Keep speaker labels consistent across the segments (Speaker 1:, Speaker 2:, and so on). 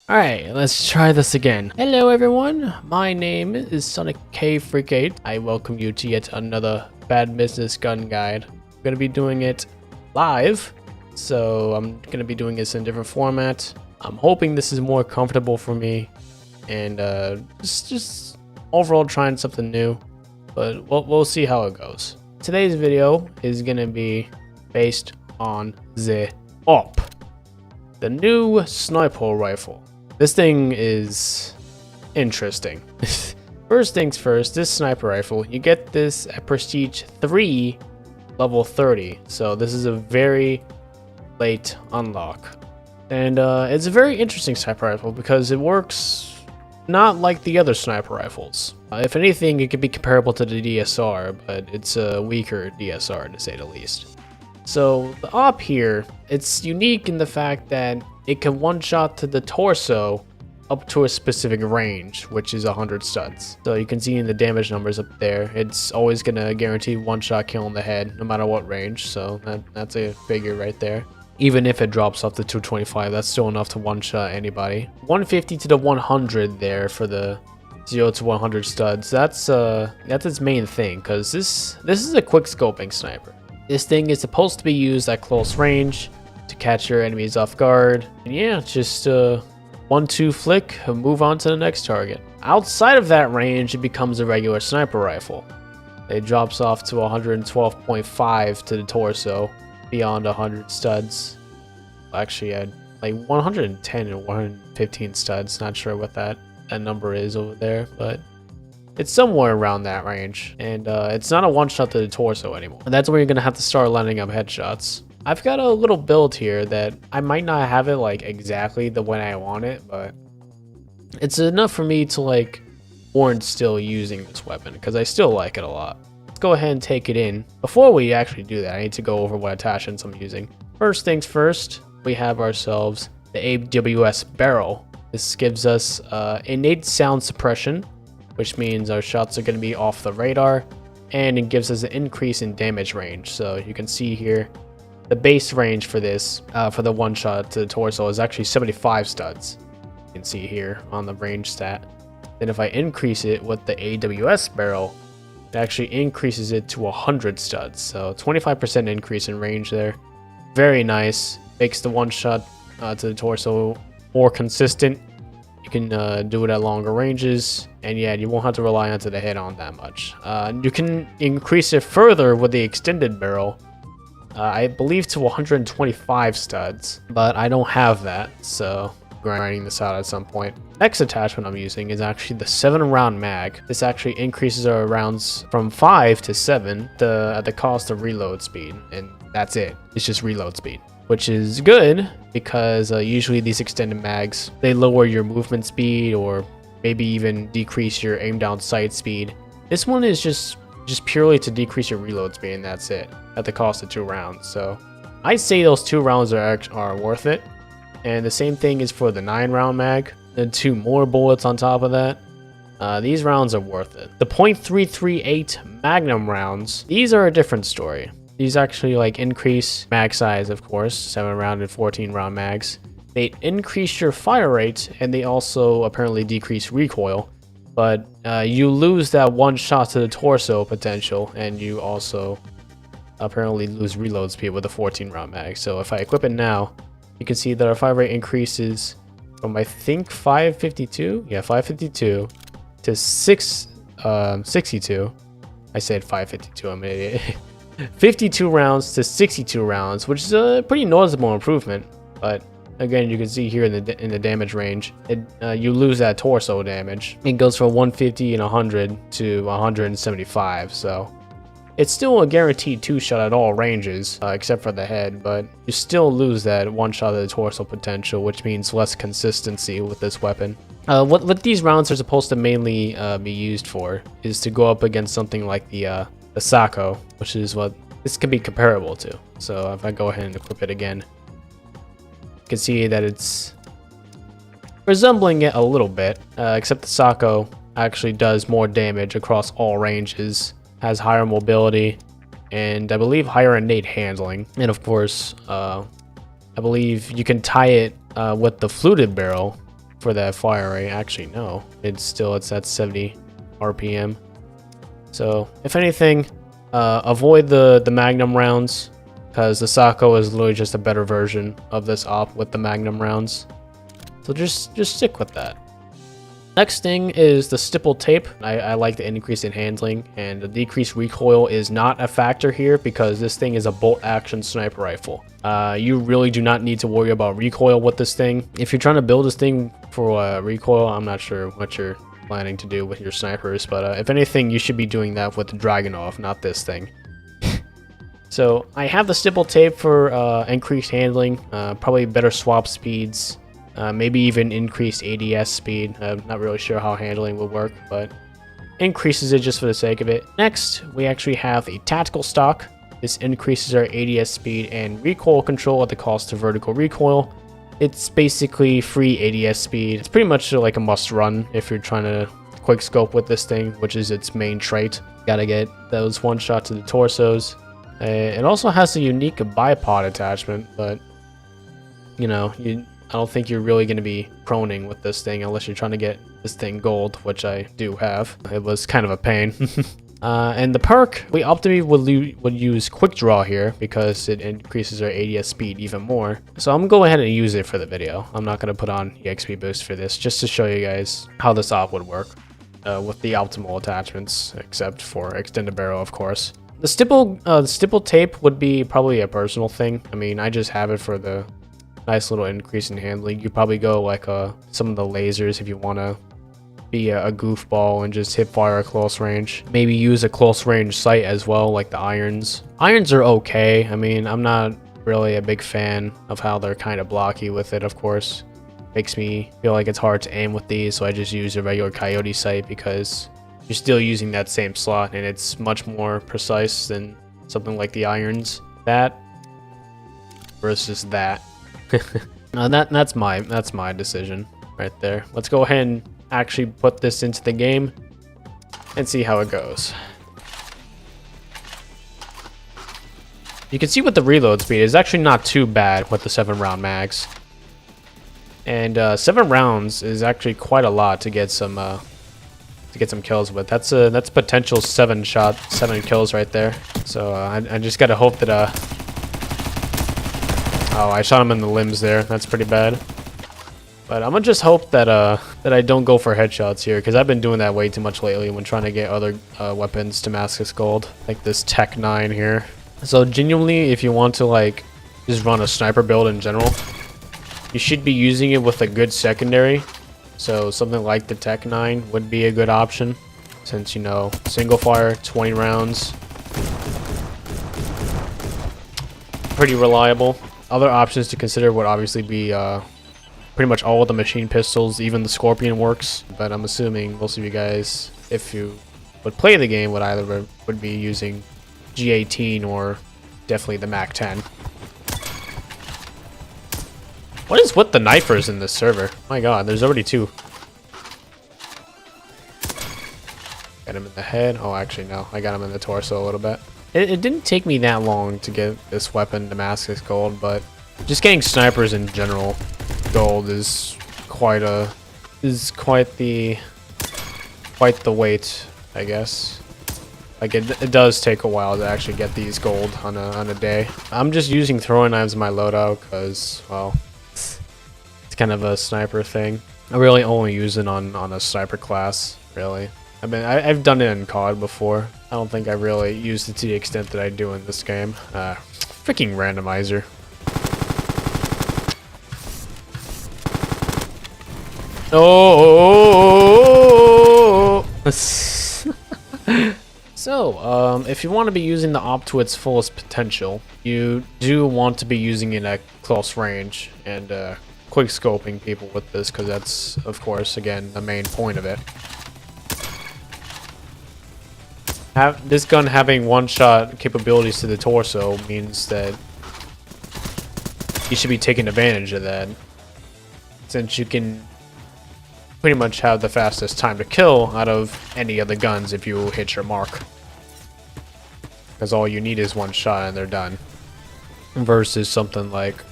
Speaker 1: Alright, let's try this again. Hello everyone, my name is Sonic K Freak 8. I welcome you to yet another Bad Business gun guide. I'm gonna be doing it live, so I'm gonna be doing this in a different format. I'm hoping this is more comfortable for me, and just overall trying something new, but we'll see how it goes. Today's video is gonna be based on the AWP, the new sniper rifle. This thing is interesting. First things first, this sniper rifle, you get this at Prestige 3, level 30. So this is a very late unlock. And it's a very interesting sniper rifle because it works not like the other sniper rifles. If anything, it could be comparable to the DSR, but it's a weaker DSR to say the least. So the AWP here, it's unique in the fact that it can one-shot to the torso up to a specific range, which is 100 studs. So you can see in the damage numbers up there, it's always gonna guarantee one-shot kill in the head, no matter what range. So that's a figure right there. Even if it drops off to 225, that's still enough to one-shot anybody. 150 to the 100 there for the 0 to 100 studs. That's its main thing, because this is a quick scoping sniper. This thing is supposed to be used at close range to catch your enemies off guard. And yeah, just 1-2 flick and move on to the next target. Outside of that range, it becomes a regular sniper rifle. It drops off to 112.5 to the torso, beyond 100 studs. Actually, I had like 110 and 115 studs. Not sure what that number is over there, but it's somewhere around that range. And it's not a one-shot to the torso anymore. And that's where you're gonna have to start lining up headshots. I've got a little build here that I might not have it like exactly the way I want it, but it's enough for me to like warrant still using this weapon because I still like it a lot. Let's go ahead and take it in. Before we actually do that, I need to go over what attachments I'm using. First things first, we have ourselves the AWS barrel. This gives us innate sound suppression, which means our shots are going to be off the radar, and it gives us an increase in damage range. So you can see here, the base range for this, for the one shot to the torso, is actually 75 studs. You can see here on the range stat. Then if I increase it with the AWS barrel, it actually increases it to 100 studs. So 25% increase in range there. Very nice. Makes the one shot to the torso more consistent. You can do it at longer ranges, and yeah, you won't have to rely onto the head on that much. You can increase it further with the extended barrel. I believe to 125 studs, but I don't have that, so I'm grinding this out at some point. Next attachment I'm using is actually the 7-round mag. This actually increases our rounds from 5 to 7 at the cost of reload speed, and that's it. It's just reload speed, which is good because usually these extended mags, they lower your movement speed or maybe even decrease your aim down sight speed. This one is just purely to decrease your reload speed, and that's it, at the cost of 2 rounds. So I'd say those 2 rounds are worth it. And the same thing is for the 9-round mag, and 2 more bullets on top of that. These rounds are worth it. The .338 Magnum rounds, these are a different story. These actually like increase mag size, of course, 7-round and 14-round mags. They increase your fire rate, and they also apparently decrease recoil. But you lose that one shot to the torso potential, and you also apparently lose reload speed with a 14-round mag. So if I equip it now, you can see that our fire rate increases from, I think, 552? Yeah, 552 to 62. I said 552, I'm an idiot. 52 rounds to 62 rounds, which is a pretty noticeable improvement. But again, you can see here in the damage range, you lose that torso damage. It goes from 150 and 100 to 175, so it's still a guaranteed 2-shot at all ranges, except for the head, but you still lose that 1-shot of the torso potential, which means less consistency with this weapon. What these rounds are supposed to mainly be used for is to go up against something like the Sako, which is what this can be comparable to. So if I go ahead and equip it again, you can see that it's resembling it a little bit, except the Sako actually does more damage across all ranges, has higher mobility, and I believe higher innate handling. And of course, I believe you can tie it with the fluted barrel for that fire rate. Actually, no, it's at 70 RPM. So if anything, avoid the Magnum rounds, because the Sako is literally just a better version of this op with the Magnum rounds. So just stick with that. Next thing is the Stipple Tape. I like the increase in handling, and the decreased recoil is not a factor here because this thing is a bolt action sniper rifle. You really do not need to worry about recoil with this thing. If you're trying to build this thing for recoil, I'm not sure what you're planning to do with your snipers, but if anything, you should be doing that with the Dragunov, not this thing. So I have the Stipple Tape for increased handling, probably better swap speeds. Maybe even increased ADS speed. I'm not really sure how handling will work, but increases it just for the sake of it. Next, we actually have a tactical stock. This increases our ADS speed and recoil control at the cost of vertical recoil. It's basically free ADS speed. It's pretty much like a must run if you're trying to quick scope with this thing, which is its main trait. Gotta get those one shot to the torsos. It also has a unique bipod attachment, but you know, I don't think you're really going to be proning with this thing unless you're trying to get this thing gold, which I do have. It was kind of a pain. And the perk, we optimally would use quick draw here because it increases our ADS speed even more. So I'm going to go ahead and use it for the video. I'm not going to put on EXP boost for this, just to show you guys how this op would work with the optimal attachments, except for extended barrel, of course. The Stipple Tape would be probably a personal thing. I mean, I just have it for the nice little increase in handling. You probably go like some of the lasers if you want to be a goofball and just hip fire at close range. Maybe use a close range sight as well, like the irons. Irons are okay. I mean, I'm not really a big fan of how they're kind of blocky with it, of course. Makes me feel like it's hard to aim with these, so I just use a regular coyote sight because you're still using that same slot and it's much more precise than something like the irons. That versus that. That's my decision right there. Let's go ahead and actually put this into the game and see how it goes. You can see with the reload speed, it's actually not too bad with the 7-round mags. And 7 rounds is actually quite a lot to get some kills with. That's potential 7 kills right there. So I just gotta hope that oh, I shot him in the limbs there. That's pretty bad. But I'm gonna just hope that that I don't go for headshots here, because I've been doing that way too much lately when trying to get other weapons Damascus Gold, like this Tech 9 here. So genuinely, if you want to like just run a sniper build in general, you should be using it with a good secondary. So something like the Tech 9 would be a good option, since, you know, single fire, 20 rounds, pretty reliable. Other options to consider would obviously be pretty much all of the machine pistols, even the Scorpion works. But I'm assuming most of you guys, if you would play the game, would be using G18 or definitely the Mac 10. What is with the knifers in this server? My god, there's already 2. Got him in the head. Oh, actually, no. I got him in the torso a little bit. It didn't take me that long to get this weapon Damascus Gold, but just getting snipers in general gold is quite the wait, I guess. Like it does take a while to actually get these gold on a day. I'm just using throwing knives in my loadout because, well, it's kind of a sniper thing. I really only use it on a sniper class, really. I've done it in COD before. I don't think I really used it to the extent that I do in this game. Freaking randomizer. Oh! So, if you want to be using the op to its fullest potential, you do want to be using it at close range and quick scoping people with this, because that's, of course, again, the main point of it. This gun having one-shot capabilities to the torso means that you should be taking advantage of that, since you can pretty much have the fastest time to kill out of any of the guns if you hit your mark. Because all you need is one shot and they're done. Versus something like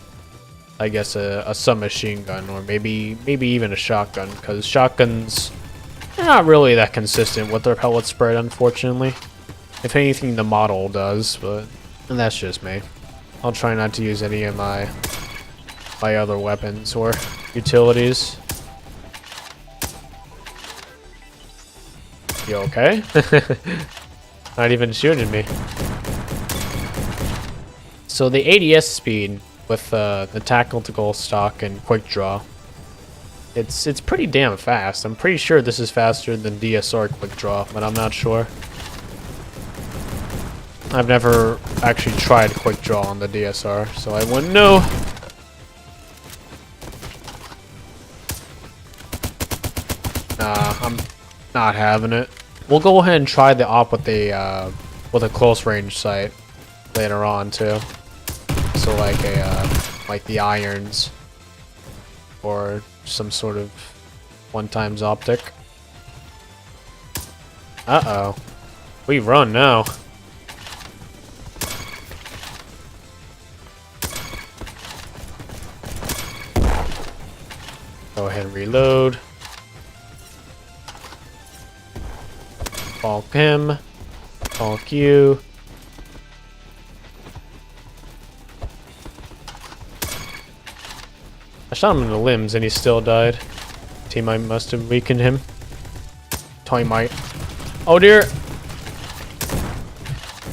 Speaker 1: I guess a submachine gun, or maybe even a shotgun, because shotguns are not really that consistent with their pellet spread, unfortunately. If anything, the model does, but that's just me. I'll try not to use any of my other weapons or utilities. You okay? Not even shooting me. So the ADS speed with the tactical stock and quick draw, it's pretty damn fast. I'm pretty sure this is faster than DSR quick draw, but I'm not sure. I've never actually tried quick draw on the DSR, so I wouldn't know. Nah, I'm not having it. We'll go ahead and try the op with a close range sight later on too. So like the irons or some sort of 1x optic. Uh-oh. We run now. Go ahead and reload. Falk him. Falk you. I shot him in the limbs and he still died. Teammate must have weakened him. Teammate. Oh dear.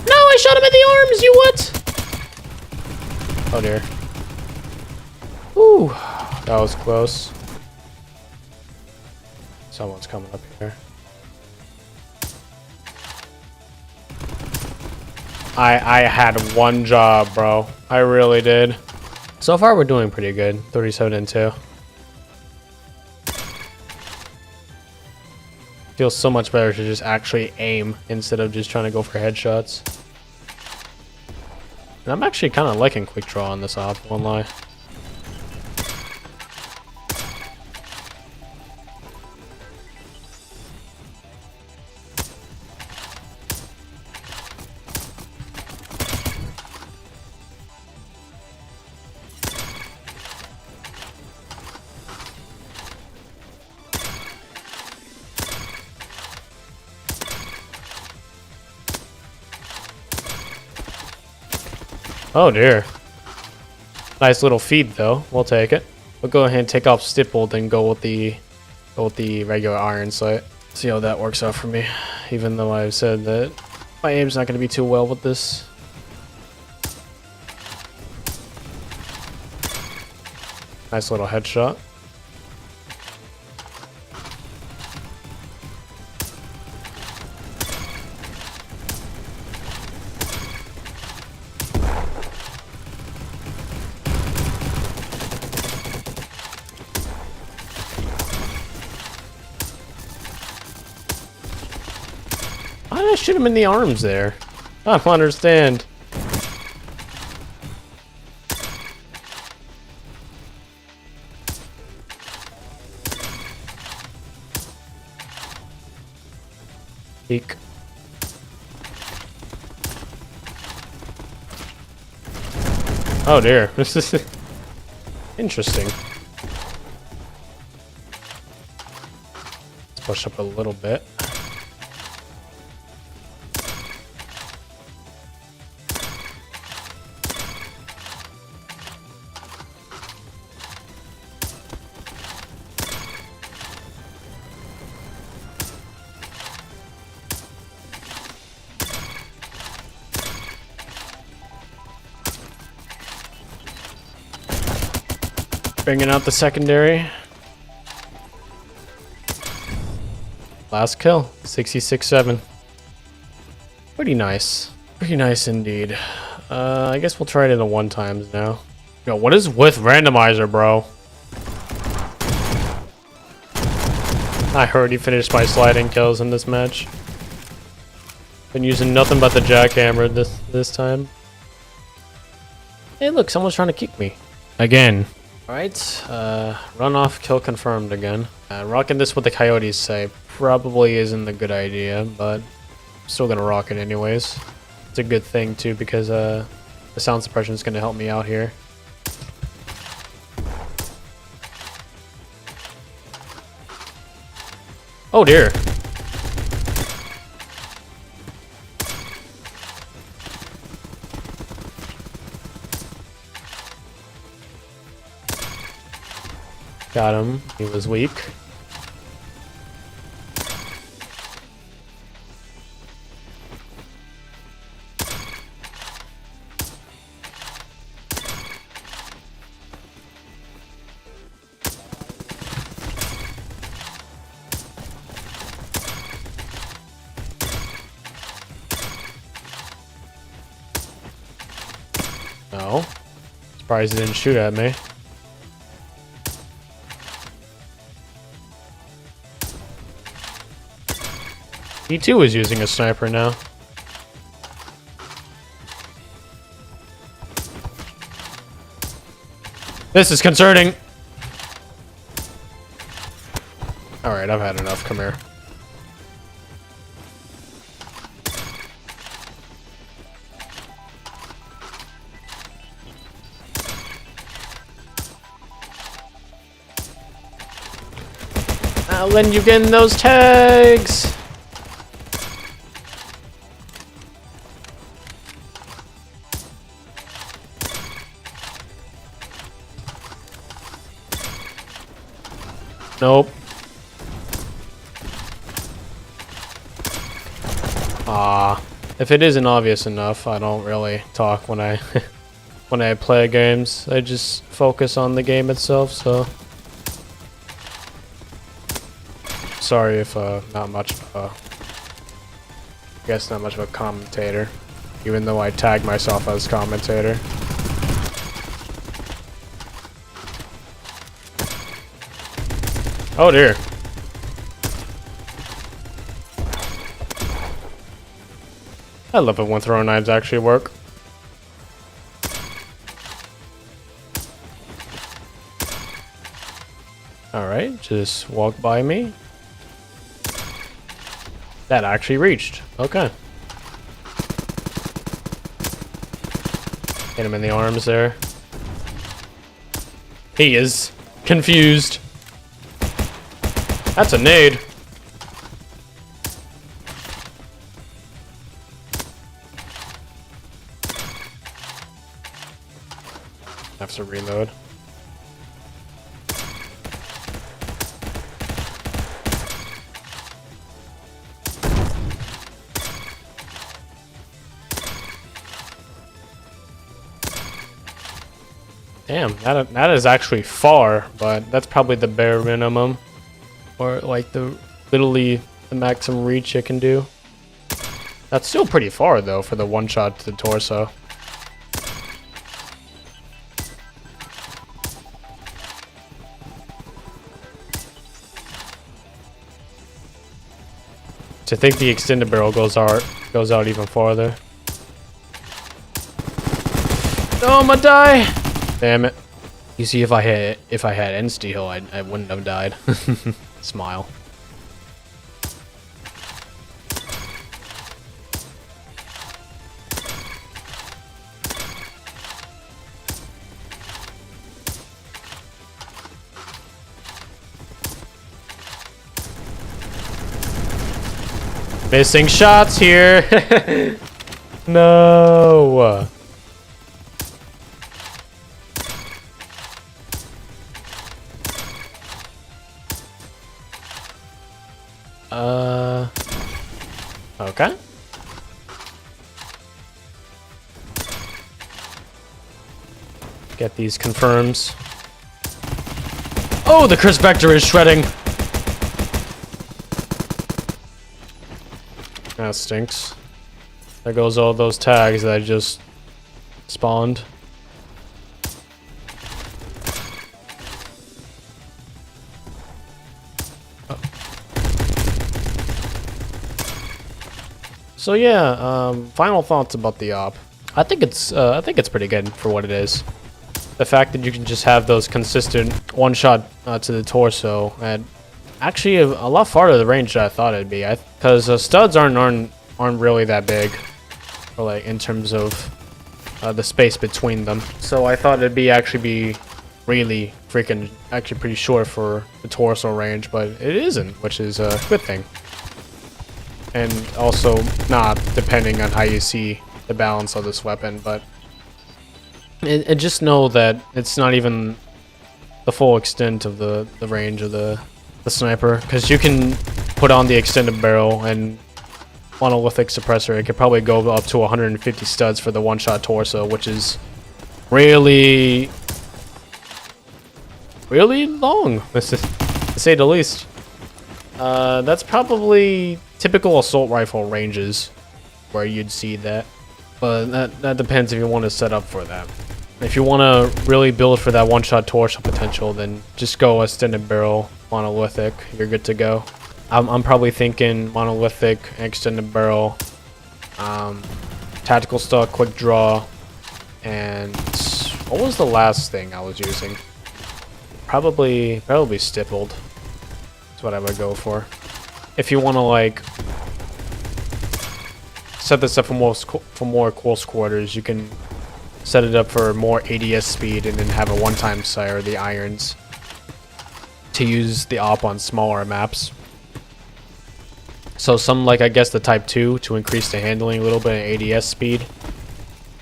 Speaker 1: No, I shot him in the arms, you what? Oh dear. Ooh, that was close. Someone's coming up here. I had one job, bro. I really did. So far, we're doing pretty good. 37 and 2. Feels so much better to just actually aim instead of just trying to go for headshots. And I'm actually kind of liking quick draw on this op, won't lie. Oh dear. Nice little feed though. We'll take it. We'll go ahead and take off Stipple, then go with the regular iron sight. See how that works out for me. Even though I've said that my aim's not going to be too well with this. Nice little headshot. Why did I shoot him in the arms there? I don't understand. Eek. Oh dear, this is interesting. Let's push up a little bit. Bringing out the secondary. Last kill, 66-7. Pretty nice. Pretty nice indeed. I guess we'll try it in the 1x now. Yo, what is with randomizer, bro? I already finished my sliding kills in this match. Been using nothing but the jackhammer this time. Hey look, someone's trying to kick me. Again. Alright, run off, kill confirmed again. Rocking this with the coyotes say probably isn't a good idea, but I'm still gonna rock it anyways. It's a good thing too because the sound suppression is gonna help me out here. Oh dear. Got him. He was weak. No. Surprised he didn't shoot at me. He too is using a sniper now. This is concerning. Alright, I've had enough. Come here. I'll lend you getting those tags. Nope. If it isn't obvious enough, I don't really talk when I when I play games. I just focus on the game itself, so sorry if not much of a, I guess not much of a commentator, even though I tag myself as commentator. Oh dear. I love it when throwing knives actually work. Alright, just walk by me. That actually reached. Okay. Hit him in the arms there. He is confused. That's a nade. Have to reload. Damn, that is actually far, but that's probably the bare minimum. Or like literally the maximum reach it can do. That's still pretty far though for the one shot to the torso. To think the extended barrel goes out even farther. Oh, I'm gonna die! Damn it. You see, if I had insta-heal, I wouldn't have died. Smile. Missing shots here. No. Okay. Get these confirms. Oh, the Chris Vector is shredding. That stinks. There goes all those tags that I just spawned. So yeah, final thoughts about the AWP. I think it's pretty good for what it is. The fact that you can just have those consistent one shot to the torso and actually a lot farther the range than I thought it'd be. Because studs aren't really that big, or like in terms of the space between them. So I thought it'd actually be really freaking actually pretty short for the torso range, but it isn't, which is a good thing. And also not depending on how you see the balance of this weapon, but and just know that it's not even the full extent of the range of the sniper, because you can put on the extended barrel and monolithic suppressor. It could probably go up to 150 studs for the one-shot torso, which is really long, to say the least. That's probably typical assault rifle ranges where you'd see that, but that depends if you want to set up for that. If you want to really build for that one-shot torso potential, then just go extended barrel monolithic. You're good to go. I'm probably thinking monolithic, extended barrel, tactical stock, quick draw, and what was the last thing I was using? Probably stippled. That's what I would go for. If you want to like set this up for more close quarters, you can set it up for more ADS speed and then have a one-time sight, or the irons, to use the AWP on smaller maps. So some, like I guess the Type 2 to increase the handling a little bit of ADS speed,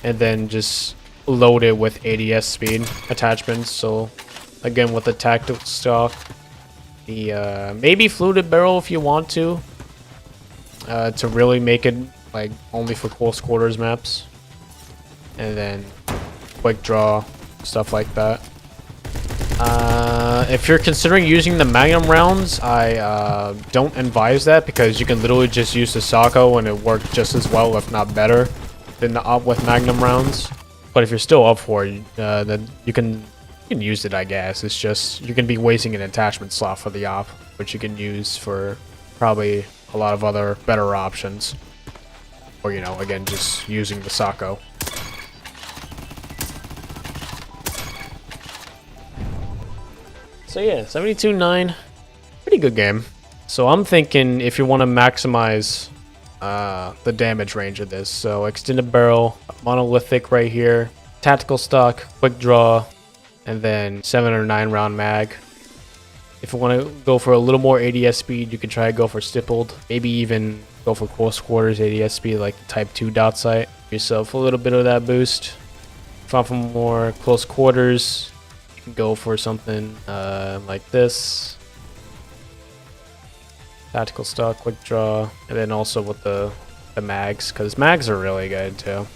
Speaker 1: and then just load it with ADS speed attachments. So again, with the tactical stock, the maybe fluted barrel if you want to really make it like only for close quarters maps, and then quick draw, stuff like that. If you're considering using the Magnum rounds, I don't advise that, because you can literally just use the Sako and it worked just as well, if not better, than the AWP with Magnum rounds. But if you're still up for it, then you can use it, I guess. It's just you're gonna be wasting an attachment slot for the AWP, which you can use for probably a lot of other better options. Or, you know, again, just using the Sako. So yeah, 72.9, pretty good game. So I'm thinking if you want to maximize the damage range of this, so extended barrel, monolithic right here, tactical stock, quick draw, and then 7 or 9 round mag. If you want to go for a little more ADS speed, you can try to go for stippled, maybe even go for close quarters ADS speed like the Type 2 dot sight. Give yourself a little bit of that boost. If you want for more close quarters, you can go for something like this. Tactical stock, quick draw, and then also with the mags, because mags are really good too.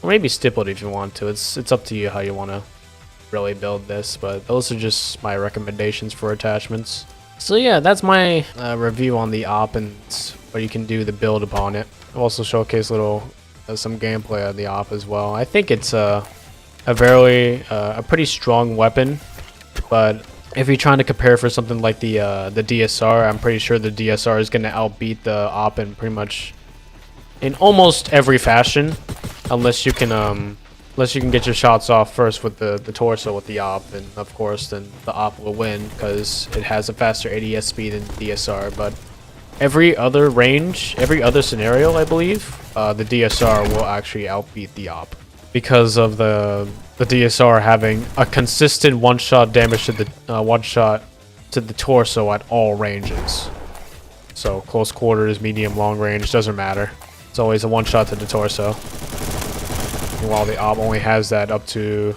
Speaker 1: Or maybe stippled if you want to. It's up to you how you want to really build this, but those are just my recommendations for attachments. So yeah, that's my review on the AWP and what you can do to build upon it. I've also showcased some gameplay of the AWP as well. I think it's a pretty strong weapon, but if you're trying to compare for something like the DSR, I'm pretty sure the DSR is going to outbeat the AWP in pretty much in almost every fashion, unless you can get your shots off first with the torso with the AWP, and of course then the AWP will win because it has a faster ADS speed than the DSR. But every other range, every other scenario, I believe, the DSR will actually outbeat the AWP because of the DSR having a consistent one-shot damage to the torso at all ranges. So close quarters, medium, long range, doesn't matter. It's always a one-shot to the torso. While the AWP only has that up to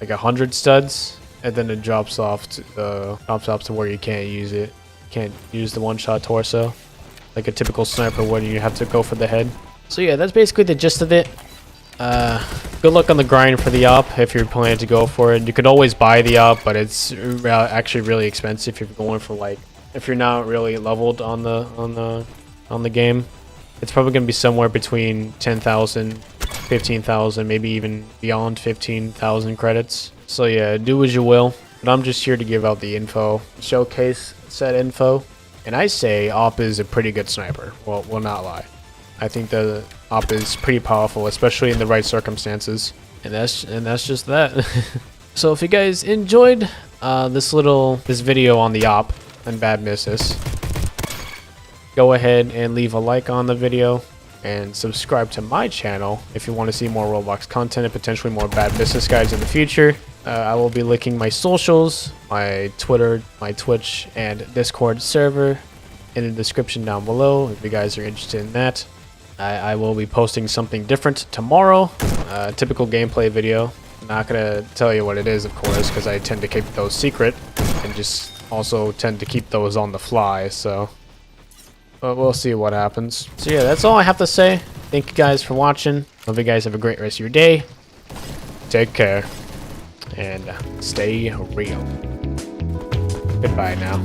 Speaker 1: like 100 studs, and then it drops off to where you can't use it. You can't use the one-shot torso like a typical sniper when you have to go for the head. So yeah, that's basically the gist of it. Good luck on the grind for the AWP if you're planning to go for it. You could always buy the AWP, but it's actually really expensive if you're going for if you're not really leveled on the game. It's probably gonna be somewhere between 10,000, 15,000, maybe even beyond 15,000 credits. So yeah, do as you will. But I'm just here to give out the info, showcase said info, and I say AWP is a pretty good sniper. Well, will not lie. I think the AWP is pretty powerful, especially in the right circumstances, and that's just that. So if you guys enjoyed this video on the AWP and Bad Business, go ahead and leave a like on the video and subscribe to my channel if you want to see more Roblox content and potentially more Bad Business guides in the future. I will be linking my socials, my Twitter, my Twitch, and Discord server in the description down below if you guys are interested in that. I will be posting something different tomorrow, typical gameplay video. Not gonna tell you what it is, of course, because I tend to keep those secret and just also tend to keep those on the fly, so. But we'll see what happens. So yeah, that's all I have to say. Thank you guys for watching. Hope you guys have a great rest of your day. Take care. And stay real. Goodbye now.